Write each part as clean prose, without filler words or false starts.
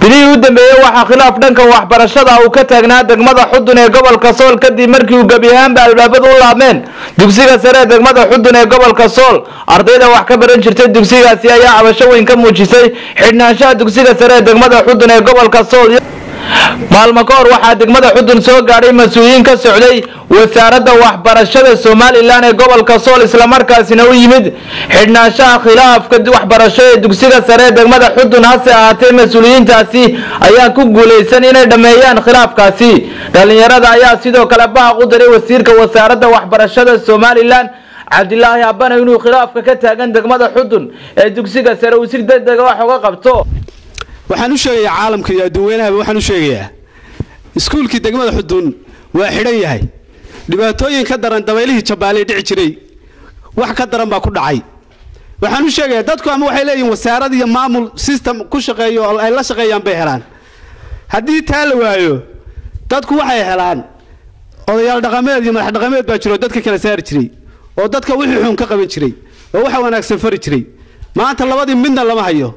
bilii u dambeeyay waxa khilaaf dhanka waxbarashada uu ka taagnaa degmada Xudun ee gobolka Sool kadib markii uu gabi ahaanba albaabadu u laabmeen dugsiga sare ee degmada Xudun ee gobolka Sool ardayda wax ka baran jirtay dugsigaasi ayaa cabasho weyn ka muujisay xidhnaanshaha dugsiga sare ee degmada Xudun ee gobolka Sool maalmo ka hor waxaa degmada Xudun soo gaaray mas'uuliyiin ka socday wasaaradda waxbarashada Soomaaliland ee gobolka Sool isla markaasina u yimid xidhnaanshaha khilaafka waxbarasho ee dugsiga sare ee degmada Xudun hase ahaatee mas'uuliyiintaasi ayaa ku guuleysan inay dhameeyaan khilaafkaasi dhalinyarada ayaa sidoo kale baaq u diray wasiirka wasaaradda waxbarashada Soomaaliland Cabdilaahi Abana inuu khilaafka ka taagan degmada Xudun ee dugsiga sare uu si degdeg ah wax uga qabto waxaan u sheegayaa caalamka iyo dadweynaha waxaan u sheegayaa iskuulkii degmada Xudun waa xidhan yahay dhibaatooyin ka daran dabeelihii Jabaaley dhici jiray wax ka daran baa ku dhacay waxaan u sheegayaa dadku ama waxay leeyihiin wasaarad iyo maamul system ku shaqeeyo oo ay la shaqeeyaan bay helaan haddii taa la waayo dadku waxay helaan odayaal dhaqameed iyo madax dhaqameed baa jiro dadka kala saari jiray oo dadka wixii xun ka qaban jiray oo waxa wanaagsan fari jiray maanta labadii midna lama hayo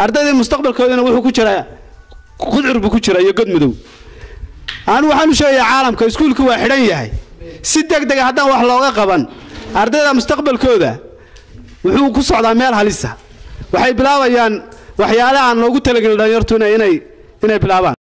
ardayda mustaqbalkoodana wuxuu ku jiraa qudcur buu ku jiraa iyo god madow aan waxaan u sheegayaa caalamka iskuulku waa xidhan yahay si degdeg ah haddaan wax looga qaban ardayda mustaqbalkooda wuxuu ku socdaa meel halisa waxay bilaabayaan waxyaalaha aan loogu talagalin dhalinyartu inay bilaabaan